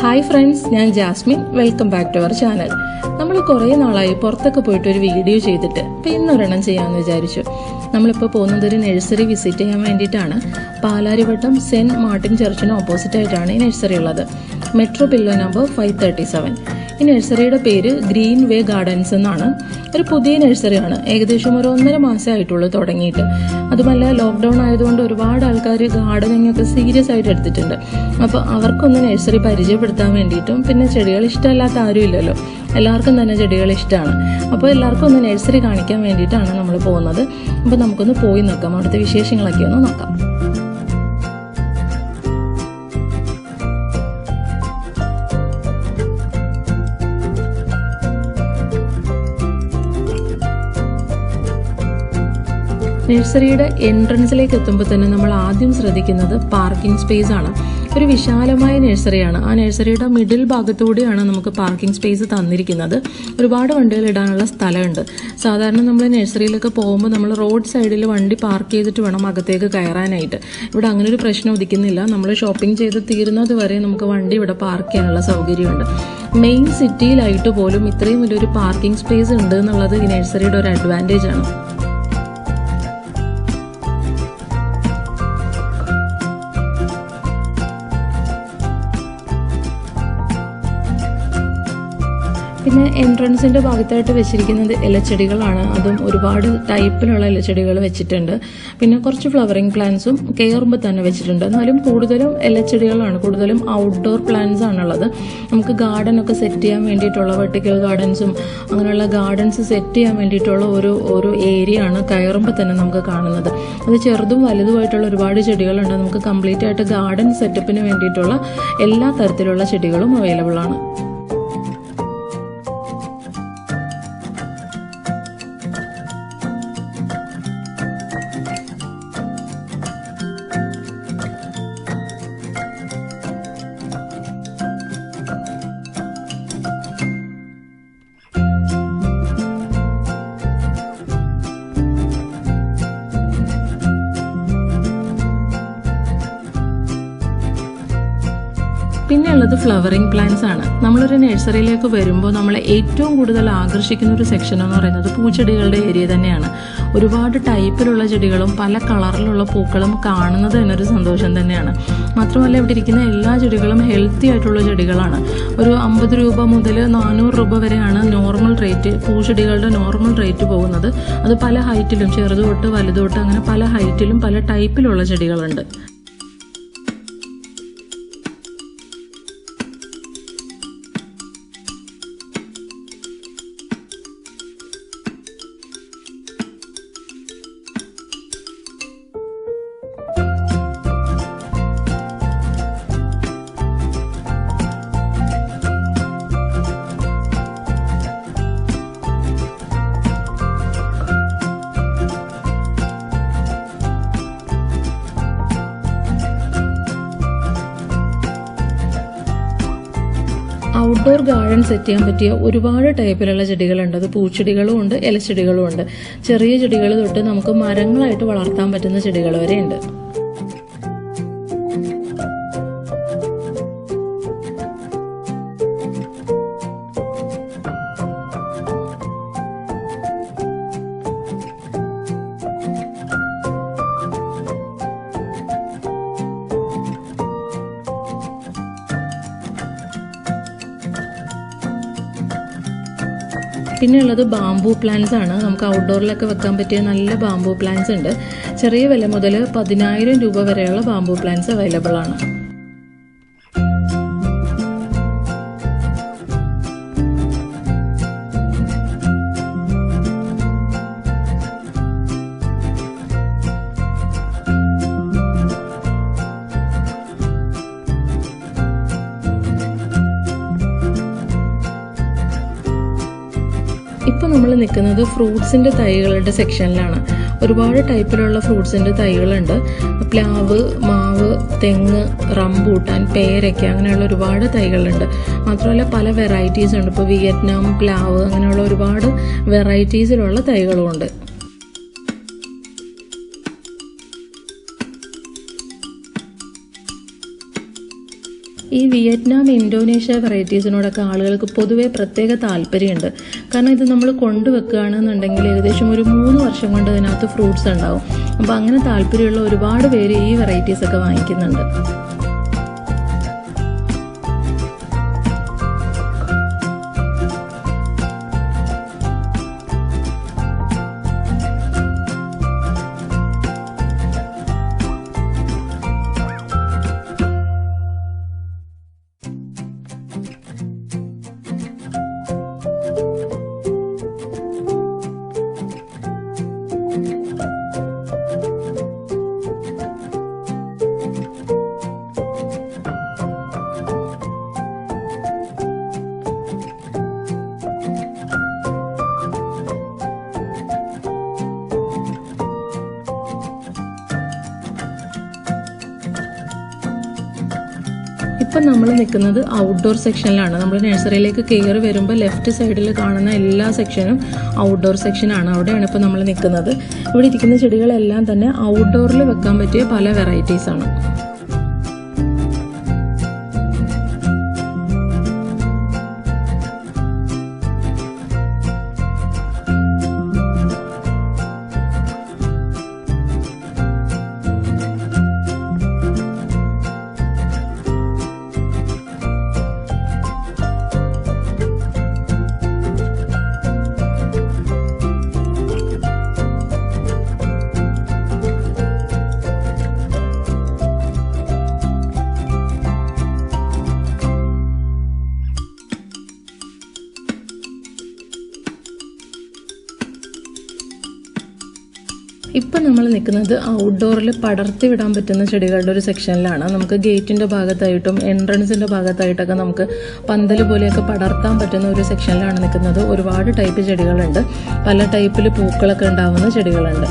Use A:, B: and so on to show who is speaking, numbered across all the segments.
A: Hi friends, ഞാൻ Jasmine. Welcome back to our channel. നമ്മൾ കുറേ നാളായി പുറത്തൊക്കെ പോയിട്ട് ഒരു വീഡിയോ ചെയ്തിട്ട് അപ്പോൾ ഇന്നൊരെണ്ണം ചെയ്യാമെന്ന് വിചാരിച്ചു. നമ്മളിപ്പോൾ പോകുന്നത് ഒരു നഴ്സറി വിസിറ്റ് ചെയ്യാൻ വേണ്ടിയിട്ടാണ്. പാലാരിവട്ടം സെൻറ്റ് മാർട്ടിൻ ചർച്ചിന് ഓപ്പോസിറ്റ് ആയിട്ടാണ് ഈ നഴ്സറി ഉള്ളത്. Metro pillow number 537. ഈ നഴ്സറിയുടെ പേര് ഗ്രീൻവേ ഗാർഡൻസ് എന്നാണ്. ഒരു പുതിയ നഴ്സറിയാണ്. ഏകദേശം ഒരു 1.5 മാസമേ ആയിട്ടുള്ളൂ തുടങ്ങിയിട്ട്. അതുമല്ല, ലോക്ക്ഡൗൺ ആയതുകൊണ്ട് ഒരുപാട് ആൾക്കാർ ഗാർഡനിങ് ഒക്കെ സീരിയസ് ആയിട്ട് എടുത്തിട്ടുണ്ട്. അപ്പോൾ അവർക്കൊന്ന് നഴ്സറി പരിചയപ്പെടുത്താൻ വേണ്ടിയിട്ടും, പിന്നെ ചെടികൾ ഇഷ്ടമല്ലാത്ത ആരും ഇല്ലല്ലോ, എല്ലാവർക്കും തന്നെ ചെടികൾ ഇഷ്ടമാണ്. അപ്പോൾ എല്ലാവർക്കും ഒന്ന് നഴ്സറി കാണിക്കാൻ വേണ്ടിയിട്ടാണ് നമ്മൾ പോകുന്നത്. അപ്പോൾ നമുക്കൊന്ന് പോയി നോക്കാം, അവിടുത്തെ വിശേഷങ്ങളൊക്കെ ഒന്ന് നോക്കാം. നഴ്സറിയുടെ എൻട്രൻസിലേക്ക് എത്തുമ്പോൾ തന്നെ നമ്മൾ ആദ്യം ശ്രദ്ധിക്കുന്നത് പാർക്കിംഗ് സ്പേസ് ആണ്. ഒരു വിശാലമായ നഴ്സറിയാണ്. ആ നഴ്സറിയുടെ മിഡിൽ ഭാഗത്തുകൂടിയാണ് നമുക്ക് പാർക്കിംഗ് സ്പേസ് തന്നിരിക്കുന്നത്. ഒരുപാട് വണ്ടികൾ ഇടാനുള്ള സ്ഥലമുണ്ട്. സാധാരണ നമ്മൾ നഴ്സറിയിലൊക്കെ പോകുമ്പോൾ നമ്മൾ റോഡ് സൈഡിൽ വണ്ടി പാർക്ക് ചെയ്തിട്ട് വേണം അകത്തേക്ക് കയറാനായിട്ട്. ഇവിടെ അങ്ങനെ ഒരു പ്രശ്നം ഉദിക്കുന്നില്ല. നമ്മൾ ഷോപ്പിംഗ് ചെയ്ത് തീരുന്നത് വരെ നമുക്ക് വണ്ടി ഇവിടെ പാർക്ക് ചെയ്യാനുള്ള സൗകര്യമുണ്ട്. മെയിൻ സിറ്റിയിലായിട്ട് പോലും ഇത്രയും വലിയൊരു പാർക്കിംഗ് സ്പേസ് ഉണ്ട് എന്നുള്ളത് ഈ നഴ്സറിയുടെ ഒരു അഡ്വാൻറ്റേജ് ആണ്. പിന്നെ എൻട്രൻസിൻ്റെ ഭാഗത്തായിട്ട് വെച്ചിരിക്കുന്നത് ഇലച്ചെടികളാണ്. അതും ഒരുപാട് ടൈപ്പിലുള്ള ഇലച്ചെടികൾ വെച്ചിട്ടുണ്ട്. പിന്നെ കുറച്ച് ഫ്ലവറിങ് പ്ലാന്റ്സും കയറുമ്പോൾ തന്നെ വെച്ചിട്ടുണ്ട്. എന്നാലും കൂടുതലും ഇലച്ചെടികളാണ്, കൂടുതലും ഔട്ട്ഡോർ പ്ലാന്റ്സ് ആണുള്ളത്. നമുക്ക് ഗാർഡനൊക്കെ സെറ്റ് ചെയ്യാൻ വേണ്ടിയിട്ടുള്ള വെർട്ടിക്കൽ ഗാർഡൻസും അങ്ങനെയുള്ള ഗാർഡൻസ് സെറ്റ് ചെയ്യാൻ വേണ്ടിയിട്ടുള്ള ഒരു ഏരിയ ആണ് കയറുമ്പോൾ തന്നെ നമുക്ക് കാണുന്നത്. അത് ചെറുതും വലുതുമായിട്ടുള്ള ഒരുപാട് ചെടികളുണ്ട്. നമുക്ക് കംപ്ലീറ്റ് ആയിട്ട് ഗാർഡൻ സെറ്റപ്പിന് വേണ്ടിയിട്ടുള്ള എല്ലാ തരത്തിലുള്ള ചെടികളും അവൈലബിൾ ആണ്. പിന്നെ ഉള്ളത് ഫ്ലവറിങ് പ്ലാന്റ്സ് ആണ്. നമ്മളൊരു നഴ്സറിയിലേക്ക് വരുമ്പോൾ നമ്മളെ ഏറ്റവും കൂടുതൽ ആകർഷിക്കുന്ന ഒരു സെക്ഷൻ എന്ന് പറയുന്നത് പൂച്ചെടികളുടെ ഏരിയ തന്നെയാണ്. ഒരുപാട് ടൈപ്പിലുള്ള ചെടികളും പല കളറിലുള്ള പൂക്കളും കാണുന്നത് തന്നെ ഒരു സന്തോഷം തന്നെയാണ്. മാത്രമല്ല, ഇവിടെ ഇരിക്കുന്ന എല്ലാ ചെടികളും ഹെൽത്തി ആയിട്ടുള്ള ചെടികളാണ്. ഒരു 50 രൂപ മുതൽ 400 രൂപ വരെയാണ് നോർമൽ റേറ്റ്, പൂച്ചെടികളുടെ നോർമൽ റേറ്റ് പോകുന്നത്. അത് പല ഹൈറ്റിലും, ചെറുത് തൊട്ട് വലുത് തൊട്ട് അങ്ങനെ പല ഹൈറ്റിലും പല ടൈപ്പിലുള്ള ചെടികളുണ്ട്. ഔട്ട്ഡോർ ഗാർഡൻ സെറ്റ് ചെയ്യാൻ പറ്റിയ ഒരുപാട് ടൈപ്പിലുള്ള ചെടികളുണ്ട്. അത് പൂച്ചെടികളും ഉണ്ട്, ഇലച്ചെടികളും ഉണ്ട്. ചെറിയ ചെടികൾ തൊട്ട് നമുക്ക് മരങ്ങളായിട്ട് വളർത്താൻ പറ്റുന്ന ചെടികൾ വരെ ഉണ്ട്. പിന്നെ ഉള്ളത് ബാംബൂ പ്ലാന്റ്സ് ആണ്. നമുക്ക് ഔട്ട്ഡോറിലൊക്കെ വെക്കാൻ പറ്റിയ നല്ല ബാംബൂ പ്ലാന്റ്സ് ഉണ്ട്. ചെറിയ വില മുതൽ 10,000 രൂപ വരെയുള്ള ബാംബൂ പ്ലാന്റ്സ് അവൈലബിൾ ആണ്. ഇപ്പോൾ നമ്മൾ നിൽക്കുന്നത് ഫ്രൂട്ട്സിൻ്റെ തൈകളുടെ സെക്ഷനിലാണ്. ഒരുപാട് ടൈപ്പിലുള്ള ഫ്രൂട്ട്സിൻ്റെ തൈകളുണ്ട്. പ്ലാവ്, മാവ്, തെങ്ങ്, റംബൂട്ടാൻ, പേരയ്ക്ക, അങ്ങനെയുള്ള ഒരുപാട് തൈകളുണ്ട്. മാത്രമല്ല പല വെറൈറ്റീസ് ഉണ്ട്. ഇപ്പോൾ വിയറ്റ്നാം പ്ലാവ്, അങ്ങനെയുള്ള ഒരുപാട് വെറൈറ്റീസിലുള്ള തൈകളും ഉണ്ട്. ഈ വിയറ്റ്നാം, ഇന്തോനേഷ്യ വെറൈറ്റീസിനോടൊക്കെ ആളുകൾക്ക് പൊതുവെ പ്രത്യേക താല്പര്യമുണ്ട്. കാരണം ഇത് നമ്മൾ കൊണ്ടുവെക്കുകയാണെന്നുണ്ടെങ്കിൽ ഏകദേശം ഒരു 3 വർഷം കൊണ്ട് അതിനകത്ത് ഫ്രൂട്ട്സ് ഉണ്ടാവും. അപ്പോൾ അങ്ങനെ താല്പര്യമുള്ള ഒരുപാട് പേര് ഈ വെറൈറ്റീസൊക്കെ വാങ്ങിക്കുന്നുണ്ട്. ഇപ്പം നമ്മൾ നിൽക്കുന്നത് ഔട്ട്ഡോർ സെക്ഷനിലാണ്. നമ്മൾ നഴ്സറിയിലേക്ക് കയറി വരുമ്പോൾ ലെഫ്റ്റ് സൈഡിൽ കാണുന്ന എല്ലാ സെക്ഷനും ഔട്ട്ഡോർ സെക്ഷനാണ്. അവിടെയാണ് ഇപ്പോൾ നമ്മൾ നിൽക്കുന്നത്. ഇവിടെ ഇരിക്കുന്ന ചെടികളെല്ലാം തന്നെ ഔട്ട്ഡോറിൽ വെക്കാൻ പറ്റിയ പല വെറൈറ്റീസാണ്. ഇപ്പം നമ്മൾ നിൽക്കുന്നത് ഔട്ട്ഡോറിൽ പടർത്തി വിടാൻ പറ്റുന്ന ചെടികളുടെ ഒരു സെക്ഷനിലാണ്. നമുക്ക് ഗേറ്റിൻ്റെ ഭാഗത്തായിട്ടും എൻട്രൻസിൻ്റെ ഭാഗത്തായിട്ടൊക്കെ നമുക്ക് പന്തൽ പോലെയൊക്കെ പടർത്താൻ പറ്റുന്ന ഒരു സെക്ഷനിലാണ് നിൽക്കുന്നത്. ഒരുപാട് ടൈപ്പ് ചെടികളുണ്ട്. പല ടൈപ്പിൽ പൂക്കളൊക്കെ ഉണ്ടാവുന്ന ചെടികളുണ്ട്.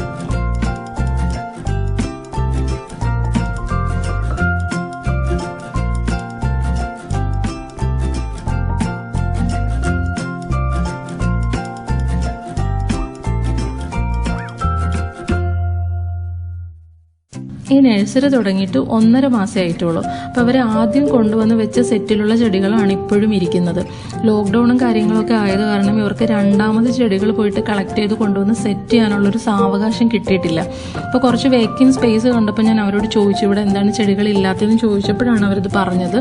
A: ഈ നഴ്സറി തുടങ്ങിയിട്ട് 1.5 മാസമേ ആയിട്ടുള്ളൂ. അപ്പോൾ അവർ ആദ്യം കൊണ്ടുവന്ന് വെച്ച സെറ്റിലുള്ള ചെടികളാണ് ഇപ്പോഴും ഇരിക്കുന്നത്. ലോക്ക്ഡൗണും കാര്യങ്ങളൊക്കെ ആയത് കാരണം ഇവർക്ക് രണ്ടാമത് ചെടികൾ പോയിട്ട് കളക്ട് ചെയ്ത് കൊണ്ടുവന്ന് സെറ്റ് ചെയ്യാനുള്ളൊരു സാവകാശം കിട്ടിയിട്ടില്ല. അപ്പോൾ കുറച്ച് വേക്കൻ സ്പേസ് കണ്ടപ്പോൾ ഞാൻ അവരോട് ചോദിച്ചു, ഇവിടെ എന്താണ് ചെടികൾ ഇല്ലാത്തതെന്ന് ചോദിച്ചപ്പോഴാണ് അവരിത് പറഞ്ഞത്.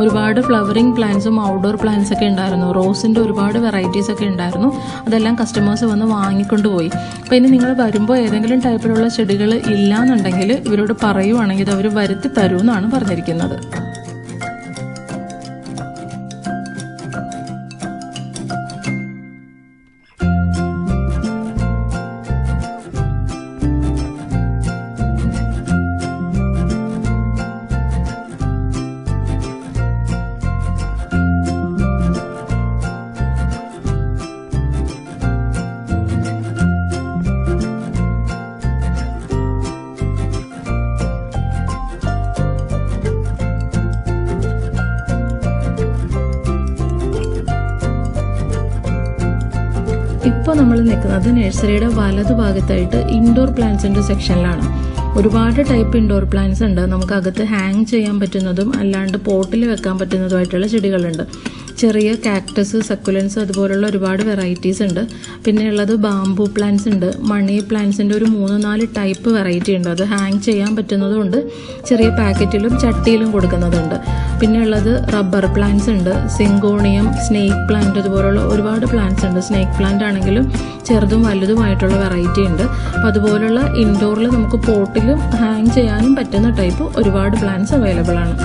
A: ഒരുപാട് ഫ്ലവറിങ് പ്ലാന്റ്സും ഔട്ട്ഡോർ പ്ലാന്റ്സ് ഒക്കെ ഉണ്ടായിരുന്നു. റോസിൻ്റെ ഒരുപാട് വെറൈറ്റീസ് ഒക്കെ ഉണ്ടായിരുന്നു. അതെല്ലാം കസ്റ്റമേഴ്സ് വന്ന് വാങ്ങിക്കൊണ്ടുപോയി. അപ്പോൾ ഇനി നിങ്ങൾ വരുമ്പോൾ ഏതെങ്കിലും ടൈപ്പിലുള്ള ചെടികൾ ഇല്ലാന്നുണ്ടെങ്കിൽ ഇവരോട് പറയുവാണെങ്കിൽ അവർ വരുത്തി തരുമെന്നാണ് പറഞ്ഞിരിക്കുന്നത്. ഇപ്പോൾ നമ്മൾ നിൽക്കുന്നത് നഴ്സറിയുടെ വലതുഭാഗത്തായിട്ട് ഇൻഡോർ പ്ലാന്റ്സിൻ്റെ സെക്ഷനിലാണ്. ഒരുപാട് ടൈപ്പ് ഇൻഡോർ പ്ലാന്റ്സ് ഉണ്ട്. നമുക്ക് അകത്ത് ഹാങ് ചെയ്യാൻ പറ്റുന്നതും അല്ലാണ്ട് പോട്ടിൽ വെക്കാൻ പറ്റുന്നതുമായിട്ടുള്ള ചെടികളുണ്ട്. ചെറിയ കാക്ടസ്, സക്കുലൻസ് അതുപോലുള്ള ഒരുപാട് വെറൈറ്റീസ് ഉണ്ട്. പിന്നെ ഉള്ളത് ബാംബൂ പ്ലാന്റ്സ് ഉണ്ട്. മണി പ്ലാന്റ്സിൻ്റെ ഒരു 3-4 ടൈപ്പ് വെറൈറ്റി ഉണ്ട്. അത് ഹാങ് ചെയ്യാൻ പറ്റുന്നതുണ്ട്, ചെറിയ പാക്കറ്റിലും ചട്ടിയിലും കൊടുക്കുന്നതുണ്ട്. പിന്നെ ഉള്ളത് റബ്ബർ പ്ലാന്റ്സ് ഉണ്ട്, സിങ്കോണിയം, സ്നേക്ക് പ്ലാന്റ് അതുപോലുള്ള ഒരുപാട് പ്ലാന്റ്സ് ഉണ്ട്. സ്നേക്ക് പ്ലാന്റ് ആണെങ്കിലും ചെറുതും വലുതുമായിട്ടുള്ള വെറൈറ്റി ഉണ്ട്. അപ്പോൾ അതുപോലുള്ള ഇൻഡോറിൽ നമുക്ക് പോട്ടിലും ഹാങ് ചെയ്യാനും പറ്റുന്ന ടൈപ്പ് ഒരുപാട് പ്ലാന്റ്സ് അവൈലബിൾ ആണ്.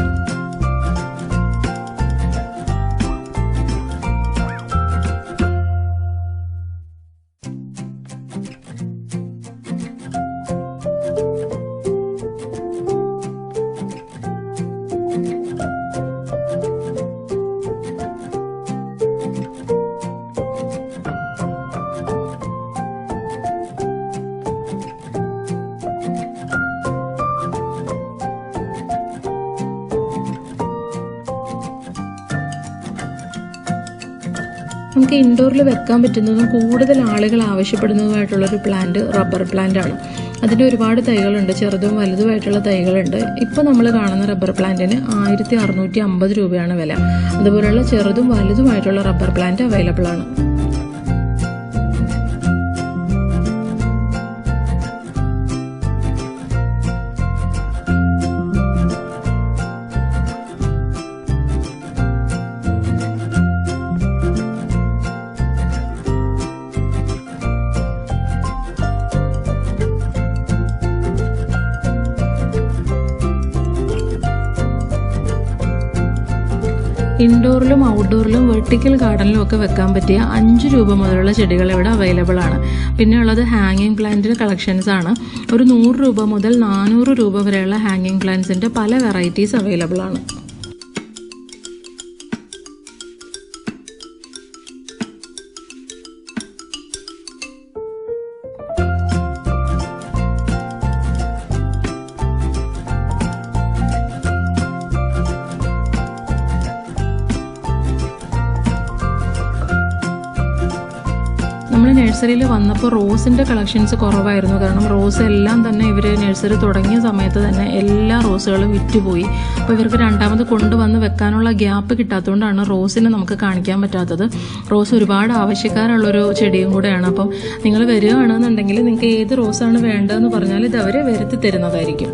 A: നമുക്ക് ഇൻഡോറിൽ വെക്കാൻ പറ്റുന്നതും കൂടുതൽ ആളുകൾ ആവശ്യപ്പെടുന്നതുമായിട്ടുള്ളൊരു പ്ലാന്റ് റബ്ബർ പ്ലാന്റ് ആണ്. അതിൻ്റെ ഒരുപാട് തൈകളുണ്ട്, ചെറുതും വലുതുമായിട്ടുള്ള തൈകളുണ്ട്. ഇപ്പോൾ നമ്മൾ കാണുന്ന റബ്ബർ പ്ലാന്റിന് 1650 രൂപയാണ് വില. അതുപോലെയുള്ള ചെറുതും വലുതുമായിട്ടുള്ള റബ്ബർ പ്ലാന്റ് അവൈലബിൾ ആണ്. ഇൻഡോറിലും ഔട്ട്ഡോറിലും വെർട്ടിക്കൽ ഗാർഡനിലും ഒക്കെ വെക്കാൻ പറ്റിയ 5 രൂപ മുതലുള്ള ചെടികൾ ഇവിടെ അവൈലബിൾ ആണ്. പിന്നെ ഉള്ളത് ഹാങ്ങിങ് പ്ലാന്റിൻ്റെ കളക്ഷൻസ് ആണ്. ഒരു 100 രൂപ മുതൽ 400 രൂപ വരെയുള്ള ഹാങ്ങിങ് പ്ലാന്റ്സിൻ്റെ പല വെറൈറ്റീസ് അവൈലബിൾ ആണ്. നമ്മൾ നഴ്സറിയിൽ വന്നപ്പോൾ റോസിൻ്റെ കളക്ഷൻസ് കുറവായിരുന്നു. കാരണം റോസ് എല്ലാം തന്നെ ഇവർ നഴ്സറി തുടങ്ങിയ സമയത്ത് തന്നെ എല്ലാ റോസുകളും വിറ്റുപോയി. അപ്പോൾ ഇവർക്ക് രണ്ടാമത് കൊണ്ടുവന്ന് വെക്കാനുള്ള ഗ്യാപ്പ് കിട്ടാത്തതുകൊണ്ടാണ് റോസിനെ നമുക്ക് കാണിക്കാൻ പറ്റാത്തത്. റോസ് ഒരുപാട് ആവശ്യക്കാരുള്ളൊരു ചെടിയും കൂടെയാണ്. അപ്പം നിങ്ങൾ വരികയാണെന്നുണ്ടെങ്കിൽ നിങ്ങൾക്ക് ഏത് റോസാണ് വേണ്ടതെന്ന് പറഞ്ഞാൽ ഇത് അവർ വരുത്തി തരുന്നതായിരിക്കും.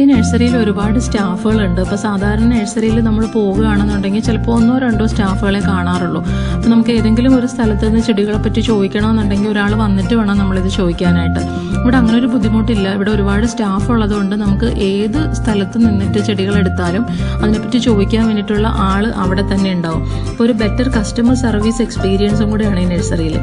A: ഈ നഴ്സറിയിൽ ഒരുപാട് സ്റ്റാഫുകളുണ്ട്. ഇപ്പോൾ സാധാരണ നഴ്സറിയിൽ നമ്മൾ പോവുകയാണെന്നുണ്ടെങ്കിൽ ചിലപ്പോൾ 1-2 സ്റ്റാഫുകളെ കാണാറുള്ളൂ. അപ്പോൾ നമുക്ക് ഏതെങ്കിലും ഒരു സ്ഥലത്ത് നിന്ന് ചെടികളെ പറ്റി ചോദിക്കണമെന്നുണ്ടെങ്കിൽ ഒരാൾ വന്നിട്ട് വേണം നമ്മളിത് ചോദിക്കാനായിട്ട്. ഇവിടെ അങ്ങനെ ഒരു ബുദ്ധിമുട്ടില്ല. ഇവിടെ ഒരുപാട് സ്റ്റാഫ് ഉള്ളതുകൊണ്ട് നമുക്ക് ഏത് സ്ഥലത്ത് നിന്നിട്ട് ചെടികൾ എടുത്താലും അതിനെപ്പറ്റി ചോദിക്കാൻ വേണ്ടിയിട്ടുള്ള ആൾ അവിടെ തന്നെ ഉണ്ടാവും. അപ്പോൾ ഒരു ബെറ്റർ കസ്റ്റമർ സർവീസ് എക്സ്പീരിയൻസും കൂടെയാണ് ഈ നഴ്സറിയിൽ.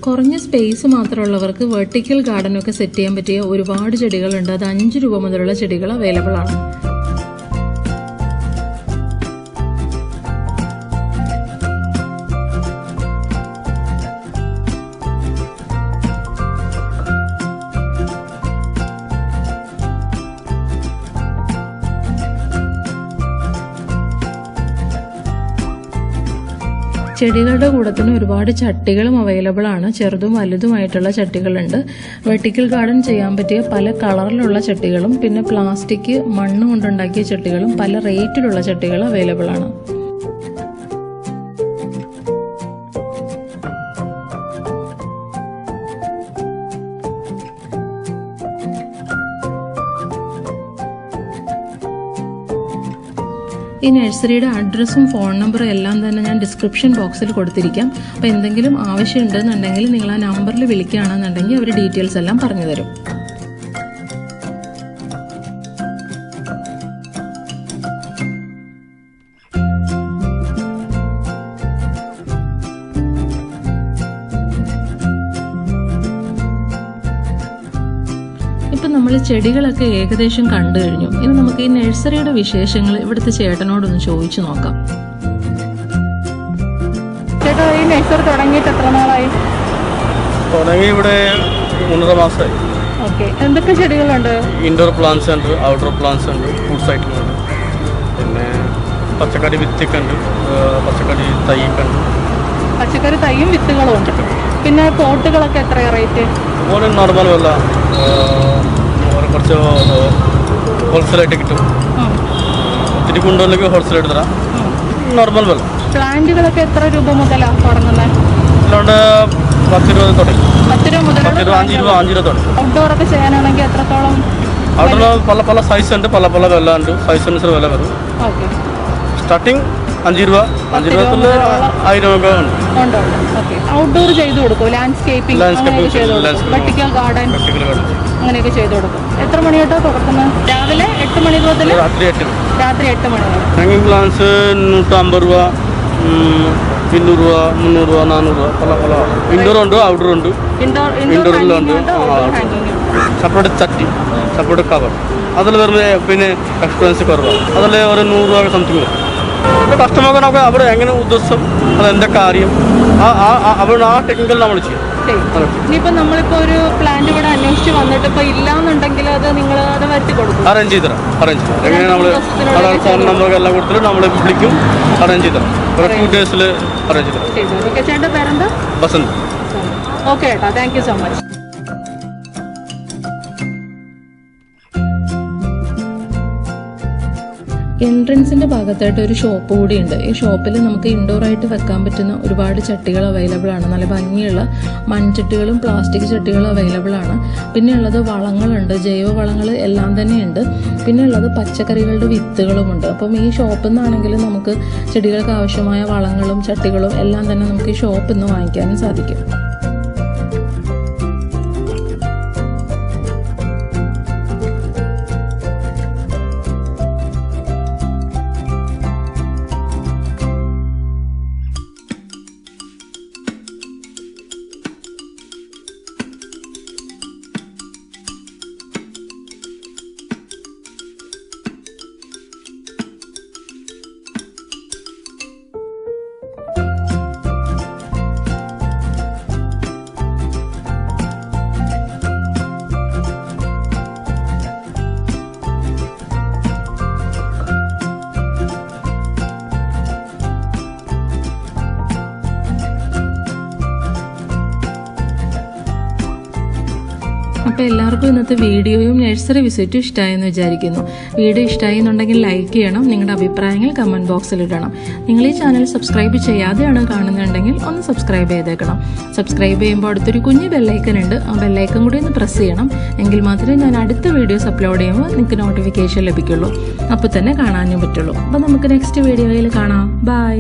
A: കുറഞ്ഞ സ്പേസ് മാത്രമുള്ളവർക്ക് വെർട്ടിക്കൽ ഗാർഡനൊക്കെ സെറ്റ് ചെയ്യാൻ പറ്റിയ ഒരുപാട് ചെടികളുണ്ട്. അത് 5 രൂപ മുതലുള്ള ചെടികൾ അവൈലബിൾ ആണ്. ചെടികളുടെ കൂടത്തിന് ഒരുപാട് ചട്ടികളും അവൈലബിൾ ആണ്. ചെറുതും വലുതുമായിട്ടുള്ള ചട്ടികളുണ്ട്. വെർട്ടിക്കൽ ഗാർഡൻ ചെയ്യാൻ പറ്റിയ പല കളറിലുള്ള ചട്ടികളും പിന്നെ പ്ലാസ്റ്റിക് മണ്ണ് കൊണ്ടുണ്ടാക്കിയ ചട്ടികളും പല റേറ്റിലുള്ള ചട്ടികൾ അവൈലബിൾ ആണ്. ഈ നഴ്സറിയുടെ അഡ്രസ്സും ഫോൺ നമ്പറും എല്ലാം തന്നെ ഞാൻ ഡിസ്ക്രിപ്ഷൻ ബോക്സിൽ കൊടുത്തിരിക്കാം. അപ്പോൾ എന്തെങ്കിലും ആവശ്യമുണ്ടെന്നുണ്ടെങ്കിൽ നിങ്ങൾ ആ നമ്പറിൽ വിളിക്കുകയാണെന്നുണ്ടെങ്കിൽ അവർ ഡീറ്റെയിൽസ് എല്ലാം പറഞ്ഞു തരും. ഇപ്പം നമ്മൾ ചെടികളൊക്കെ ഏകദേശം കണ്ടു കഴിഞ്ഞു. ഇനി നമുക്ക് ഈ നഴ്സറിയുടെ വിശേഷങ്ങൾ ഇവിടുത്തെ ചേട്ടനോടൊന്ന് ചോദിച്ചു നോക്കാം. ചേട്ടാ, ഈ നഴ്സറി തുടങ്ങിയിട്ട് എത്ര നാളായി?
B: തുടങ്ങി ഇവിടെ 3 മാസമായി.
A: ഓക്കെ, എന്തൊക്കെ ചെടികളുണ്ട്?
B: ഇൻഡോർ പ്ലാന്റ്സ് ഉണ്ട്, ഔട്ട്ഡോർ പ്ലാന്റ്സ് ഉണ്ട്, ഫ്രൂട്ട്സ് ഐറ്റങ്ങളുണ്ട്, പിന്നെ പച്ചക്കറി വിത്തൊക്കെ ഉണ്ട്, പച്ചക്കറി തൈയൊക്കെ ഉണ്ട്.
A: പച്ചക്കറി തൈയും വിത്തുകളും ഉണ്ട്. പിന്നെ പോട്ടുകളൊക്കെ എത്രയാ റേറ്റ്?
B: അതുപോലെ നോർമൽ വല്ല കുറച്ച് ഹോൾസെയിലായിട്ട് കിട്ടും. ഒത്തിരി കൊണ്ടുവന്നെങ്കിൽ ഹോൾസെയിലായിട്ട് തരാം. നോർമൽ വില.
A: പ്ലാന്റുകളൊക്കെ എത്ര രൂപ മുതലാണ് തുടങ്ങുന്നത്?
B: അല്ലാണ്ട് 10 രൂപ തുടങ്ങി.
A: 10 രൂപ മുതൽ
B: 5 രൂപ തുടങ്ങി.
A: ഔട്ട്ഡോർ ഒക്കെ ചെയ്യാനാണെങ്കിൽ എത്രത്തോളം?
B: ഔട്ടറിൽ പല സൈസ് ഉണ്ട്, പല വില ഉണ്ട്. സൈസ് അനുസരിച്ച് വില വരും.
A: ഓക്കെ.
B: സ്റ്റാർട്ടിങ് 5 രൂപ, 5 രൂപത്തിൽ 1000 ഒക്കെ ഉണ്ട്.
A: ഔട്ട്ഡോർ ചെയ്ത് കൊടുക്കും, ലാൻഡ്സ്കേപ്പിംഗ്, വെർട്ടിക്കൽ ഗാർഡൻ അങ്ങനെയൊക്കെ ചെയ്ത് കൊടുക്കും. എത്ര മണി തൊട്ടാ തുറക്കുന്നത്? രാവിലെ 8 മണി മുതൽ രാത്രി 8 മണി വരെ.
B: ഹാങ്ങിങ് പ്ലാന്റ്സ് 150 രൂപ, 200 രൂപ, 300 രൂപ, 400 രൂപ, പല ഇൻഡോർ ഉണ്ട്, ഔട്ട്ഡോർ ഉണ്ട്. ഇൻഡോറിലുണ്ട് സെപ്പറേറ്റ് ചട്ടി, സെപ്പറേറ്റ് കവർ. അതിൽ വരുമ്പോൾ പിന്നെ എക്സ്പെൻസ് കുറവാണ്. അതിൽ ഒരു 100 രൂപ സംതിങ് വരും. അപ്പോൾ കസ്റ്റമർക്ക് നമുക്ക് അവിടെ എങ്ങനെ ഉദ്ദേശം, അതെന്താ കാര്യം, അവിടെ ആ ടെക്നിക്കൽ നമ്മൾ ചെയ്യും.
A: ഇനിയിപ്പോൾ നമ്മളിപ്പോൾ ഒരു പ്ലാന്റ് ഇവിടെ അന്വേഷിച്ച് വന്നിട്ട് ഇപ്പോൾ ഇല്ലാന്നുണ്ടെങ്കിൽ അത് നിങ്ങൾ അത് വരുത്തി കൊടുക്കും?
B: അറേഞ്ച് ചെയ്ത് തരാം. എങ്ങനെ നമ്മൾ ഫോൺ നമ്പറൊക്കെ എല്ലാം കൊടുത്തിട്ട് നമ്മൾ വിളിക്കും, അറേഞ്ച് ചെയ്ത് തരാം. ഒരു 2 days അറേഞ്ച് ചെയ്ത് തരാം.
A: ഓക്കെ. ചേട്ടൻ്റെ പേരെന്താ?
B: ബസന്ത്.
A: ഓക്കെ ചേട്ടാ, താങ്ക് യു സോ മച്ച്. എൻട്രൻസിൻ്റെ ഭാഗത്തായിട്ട് ഒരു ഷോപ്പ് കൂടിയുണ്ട്. ഈ ഷോപ്പിൽ നമുക്ക് ഇൻഡോറായിട്ട് വെക്കാൻ പറ്റുന്ന ഒരുപാട് ചട്ടികൾ അവൈലബിൾ ആണ്. നല്ല ഭംഗിയുള്ള മൺചട്ടികളും പ്ലാസ്റ്റിക് ചട്ടികളും അവൈലബിൾ ആണ്. പിന്നെ ഉള്ളത് വളങ്ങളുണ്ട്, ജൈവ വളങ്ങൾ എല്ലാം തന്നെയുണ്ട്. പിന്നെ ഉള്ളത് പച്ചക്കറികളുടെ വിത്തുകളുമുണ്ട്. അപ്പം ഈ ഷോപ്പിൽ നിന്നാണെങ്കിൽ നമുക്ക് ചെടികൾക്ക് ആവശ്യമായ വളങ്ങളും ചട്ടികളും എല്ലാം തന്നെ നമുക്ക് ഈ ഷോപ്പിൽ നിന്ന് വാങ്ങിക്കാനും സാധിക്കും. അപ്പോൾ എല്ലാവർക്കും ഇന്നത്തെ വീഡിയോയും നഴ്സറി വിസിറ്റും ഇഷ്ടമായെന്ന് വിചാരിക്കുന്നു. വീഡിയോ ഇഷ്ടമായി എന്നുണ്ടെങ്കിൽ ലൈക്ക് ചെയ്യണം, നിങ്ങളുടെ അഭിപ്രായങ്ങൾ കമൻറ്റ് ബോക്സിൽ ഇടണം. നിങ്ങൾ ഈ ചാനൽ സബ്സ്ക്രൈബ് ചെയ്യാതെയാണ് കാണുന്നുണ്ടെങ്കിൽ ഒന്ന് സബ്സ്ക്രൈബ് ചെയ്തേക്കണം. സബ്സ്ക്രൈബ് ചെയ്യുമ്പോൾ അടുത്തൊരു കുഞ്ഞ് ബെല്ലൈക്കൻ ഉണ്ട്, ആ ബെല്ലൈക്കൻ കൂടി ഒന്ന് പ്രസ് ചെയ്യണം. എങ്കിൽ മാത്രമേ ഞാൻ അടുത്ത വീഡിയോസ് അപ്ലോഡ് ചെയ്യുമ്പോൾ നിങ്ങൾക്ക് നോട്ടിഫിക്കേഷൻ ലഭിക്കുള്ളൂ. അപ്പോൾ തന്നെ കാണാനും പറ്റുള്ളൂ. അപ്പോൾ നമുക്ക് നെക്സ്റ്റ് വീഡിയോയിൽ കാണാം. ബൈ.